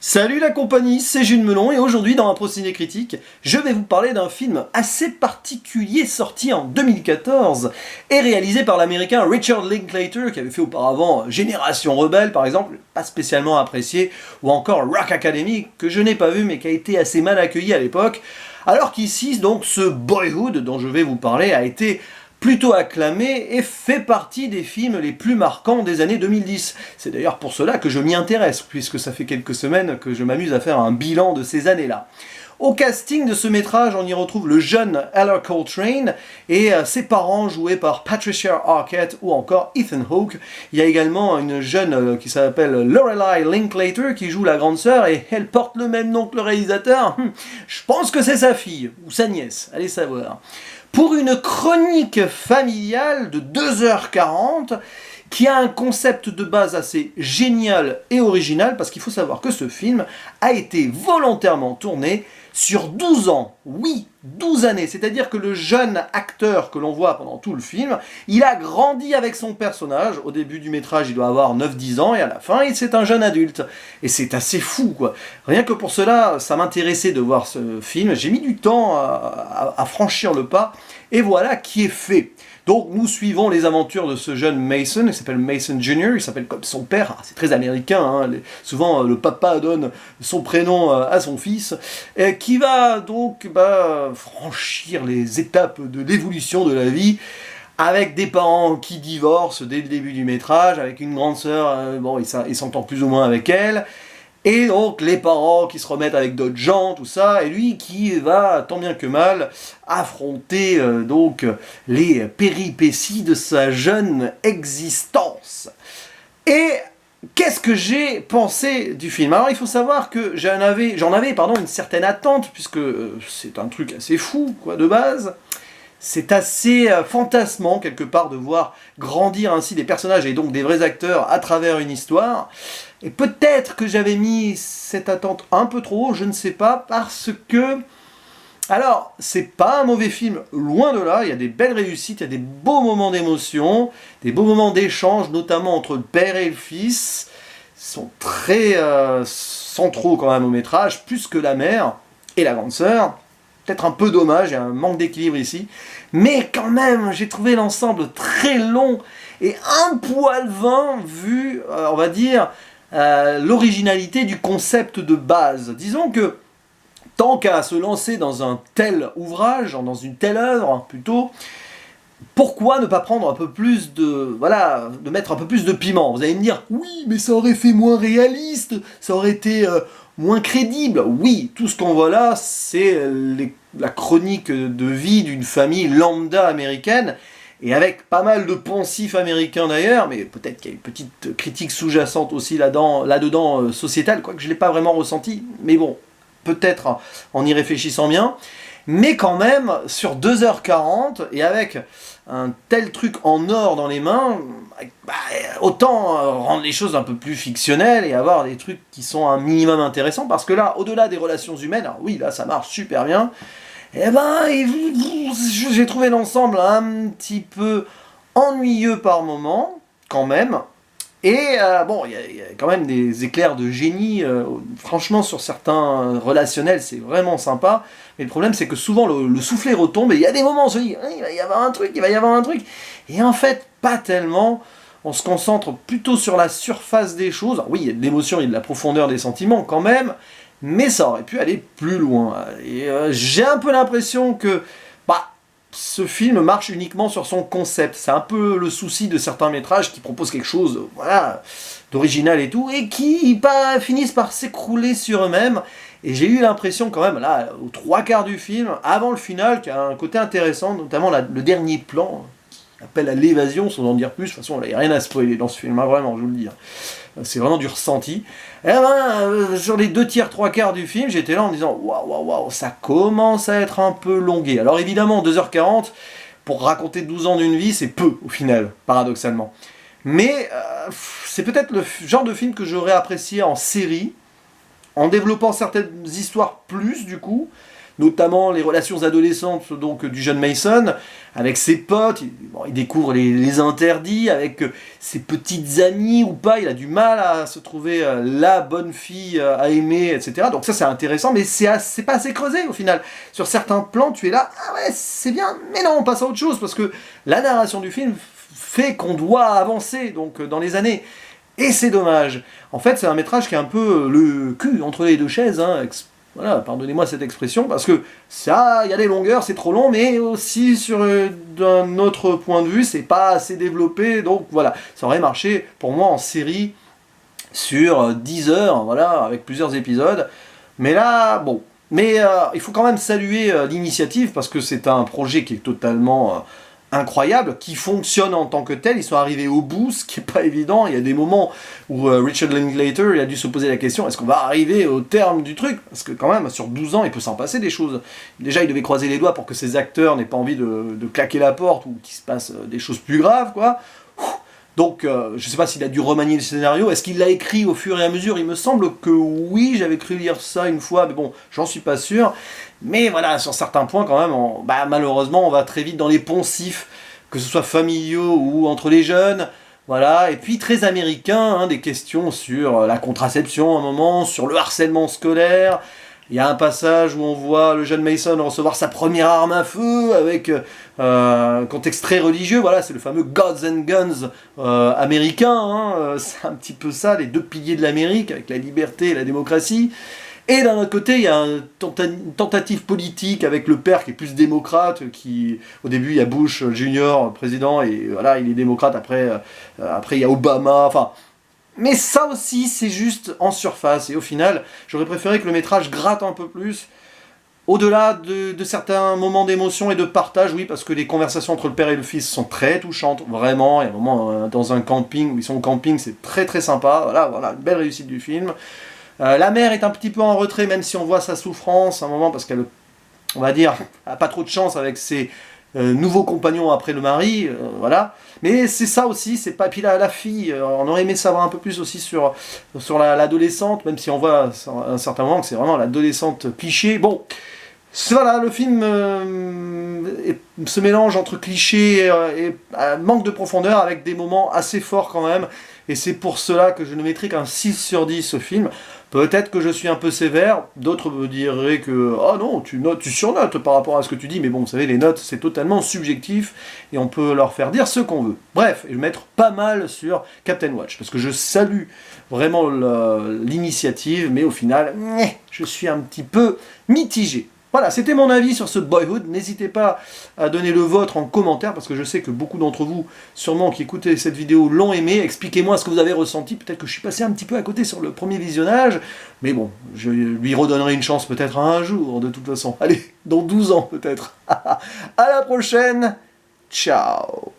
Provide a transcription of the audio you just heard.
Salut la compagnie, c'est Jules Melon et aujourd'hui dans un Ciné Critique, je vais vous parler d'un film assez particulier sorti en 2014 et réalisé par l'américain Richard Linklater qui avait fait auparavant Génération Rebelle par exemple, pas spécialement apprécié, ou encore Rock Academy que je n'ai pas vu mais qui a été assez mal accueilli à l'époque, alors qu'ici donc ce Boyhood dont je vais vous parler a été plutôt acclamé et fait partie des films les plus marquants des années 2010. C'est d'ailleurs pour cela que je m'y intéresse, puisque ça fait quelques semaines que je m'amuse à faire un bilan de ces années-là. Au casting de ce métrage, on y retrouve le jeune Eller Coltrane et ses parents joués par Patricia Arquette ou encore Ethan Hawke. Il y a également une jeune qui s'appelle Lorelai Linklater qui joue la grande sœur et elle porte le même nom que le réalisateur. Je pense que c'est sa fille ou sa nièce, allez savoir. Pour une chronique familiale de 2h40 qui a un concept de base assez génial et original, parce qu'il faut savoir que ce film a été volontairement tourné sur 12 ans. Oui, 12 années. C'est-à-dire que le jeune acteur que l'on voit pendant tout le film, il a grandi avec son personnage. Au début du métrage, il doit avoir 9-10 ans et à la fin, c'est un jeune adulte. Et c'est assez fou, quoi. Rien que pour cela, ça m'intéressait de voir ce film. J'ai mis du temps à franchir le pas. Et voilà qui est fait. Donc nous suivons les aventures de ce jeune Mason, il s'appelle Mason Jr., il s'appelle comme son père, c'est très américain, hein, souvent le papa donne son prénom à son fils, qui va donc franchir les étapes de l'évolution de la vie, avec des parents qui divorcent dès le début du métrage, avec une grande sœur, il s'entend plus ou moins avec elle, et donc les parents qui se remettent avec d'autres gens, tout ça, et lui qui va, tant bien que mal, affronter donc les péripéties de sa jeune existence. Et qu'est-ce que j'ai pensé du film? Alors il faut savoir que j'en avais une certaine attente, puisque c'est un truc assez fou, quoi, de base. C'est assez fantasmant, quelque part, de voir grandir ainsi des personnages et donc des vrais acteurs à travers une histoire. Et peut-être que j'avais mis cette attente un peu trop haut, je ne sais pas, parce que... Alors, c'est pas un mauvais film, loin de là, il y a des belles réussites, il y a des beaux moments d'émotion, des beaux moments d'échange, notamment entre le père et le fils. Ils sont très centraux quand même au métrage, plus que la mère et la grande sœur. Peut-être un peu dommage, il y a un manque d'équilibre ici. Mais quand même, j'ai trouvé l'ensemble très long et un poil vain vu, on va dire, l'originalité du concept de base. Disons que, tant qu'à se lancer dans un tel ouvrage, dans une telle œuvre plutôt, pourquoi ne pas prendre un peu plus de... Voilà, de mettre un peu plus de piment? Vous allez me dire, oui, mais ça aurait fait moins réaliste, ça aurait été... moins crédible. Oui, tout ce qu'on voit là, c'est la chronique de vie d'une famille lambda américaine, et avec pas mal de poncifs américains d'ailleurs, mais peut-être qu'il y a une petite critique sous-jacente aussi là-dedans sociétale, quoique je ne l'ai pas vraiment ressenti, mais bon, peut-être en y réfléchissant bien. Mais quand même, sur 2h40, et avec un tel truc en or dans les mains, autant rendre les choses un peu plus fictionnelles et avoir des trucs qui sont un minimum intéressants, parce que là, au-delà des relations humaines, alors oui, là ça marche super bien, et j'ai trouvé l'ensemble un petit peu ennuyeux par moment, quand même. Et il y a quand même des éclairs de génie, franchement sur certains relationnels c'est vraiment sympa, mais le problème c'est que souvent le soufflet retombe et il y a des moments où on se dit il va y avoir un truc, et en fait pas tellement, on se concentre plutôt sur la surface des choses. Alors oui, il y a de l'émotion, il y a de la profondeur des sentiments quand même, mais ça aurait pu aller plus loin, et j'ai un peu l'impression que ce film marche uniquement sur son concept. C'est un peu le souci de certains métrages qui proposent quelque chose d'original et tout, et qui finissent par s'écrouler sur eux-mêmes. Et j'ai eu l'impression quand même, là, aux 3/4 du film, avant le final, qu'il y a un côté intéressant, notamment le dernier plan, qui appelle à l'évasion, sans en dire plus. De toute façon, il n'y a rien à spoiler dans ce film, vraiment, je vous le dis. C'est vraiment du ressenti. Et sur les 2/3, 3/4 du film, j'étais là en me disant waouh, ça commence à être un peu longué. Alors évidemment, 2h40, pour raconter 12 ans d'une vie, c'est peu au final, paradoxalement. Mais c'est peut-être le genre de film que j'aurais apprécié en série, en développant certaines histoires plus, du coup, notamment les relations adolescentes donc du jeune Mason, avec ses potes, il découvre les interdits, avec ses petites amies ou pas, il a du mal à se trouver la bonne fille à aimer, etc. Donc ça c'est intéressant, mais c'est pas assez creusé au final. Sur certains plans, tu es là, ah ouais, c'est bien, mais non, on passe à autre chose, parce que la narration du film fait qu'on doit avancer donc dans les années. Et c'est dommage. En fait, c'est un métrage qui est un peu le cul entre les deux chaises, hein, voilà, pardonnez-moi cette expression, parce que ça, il y a des longueurs, c'est trop long, mais aussi d'un autre point de vue, c'est pas assez développé, donc voilà, ça aurait marché pour moi en série sur 10 heures, voilà, avec plusieurs épisodes, mais là, bon, mais il faut quand même saluer l'initiative, parce que c'est un projet qui est totalement incroyable, qui fonctionne en tant que tel, ils sont arrivés au bout, ce qui n'est pas évident, il y a des moments où Richard Linklater il a dû se poser la question, est-ce qu'on va arriver au terme du truc? Parce que quand même, sur 12 ans, il peut s'en passer des choses. Déjà, il devait croiser les doigts pour que ses acteurs n'aient pas envie de claquer la porte, ou qu'il se passe des choses plus graves, quoi. Donc, je ne sais pas s'il a dû remanier le scénario, est-ce qu'il l'a écrit au fur et à mesure? Il me semble que oui, j'avais cru lire ça une fois, mais bon, j'en suis pas sûr. Mais voilà, sur certains points quand même, malheureusement, on va très vite dans les poncifs, que ce soit familiaux ou entre les jeunes, voilà, et puis très américain, hein, des questions sur la contraception à un moment, sur le harcèlement scolaire. Il y a un passage où on voit le jeune Mason recevoir sa première arme à feu avec un contexte très religieux, voilà, c'est le fameux Gods and Guns américain, hein, c'est un petit peu ça, les deux piliers de l'Amérique, avec la liberté et la démocratie. Et d'un autre côté, il y a une tentative politique avec le père qui est plus démocrate, qui au début il y a Bush Junior, président, et voilà, il est démocrate, après il y a Obama, enfin... Mais ça aussi, c'est juste en surface, et au final, j'aurais préféré que le métrage gratte un peu plus, au-delà de certains moments d'émotion et de partage, oui, parce que les conversations entre le père et le fils sont très touchantes, vraiment, il y a un moment dans un camping, où ils sont au camping, c'est très très sympa, voilà, une belle réussite du film. La mère est un petit peu en retrait, même si on voit sa souffrance à un moment, parce qu'elle, on va dire, a pas trop de chance avec ses nouveaux compagnons après le mari, voilà. Mais c'est ça aussi, c'est pas... Puis la fille, on aurait aimé savoir un peu plus aussi sur l'adolescente, même si on voit à un certain moment que c'est vraiment l'adolescente cliché. Bon, voilà, le film se mélange entre clichés et manque de profondeur, avec des moments assez forts quand même. Et c'est pour cela que je ne mettrai qu'un 6 sur 10 ce film. Peut-être que je suis un peu sévère, d'autres me diraient que « Oh non, tu surnotes par rapport à ce que tu dis », mais bon, vous savez, les notes, c'est totalement subjectif, et on peut leur faire dire ce qu'on veut. Bref, je vais mettre pas mal sur Captain Watch, parce que je salue vraiment l'initiative, mais au final, je suis un petit peu mitigé. Voilà, c'était mon avis sur ce Boyhood. N'hésitez pas à donner le vôtre en commentaire, parce que je sais que beaucoup d'entre vous, sûrement qui écoutez cette vidéo, l'ont aimé. Expliquez-moi ce que vous avez ressenti. Peut-être que je suis passé un petit peu à côté sur le premier visionnage, mais bon, je lui redonnerai une chance peut-être un jour, de toute façon. Allez, dans 12 ans peut-être. À la prochaine. Ciao.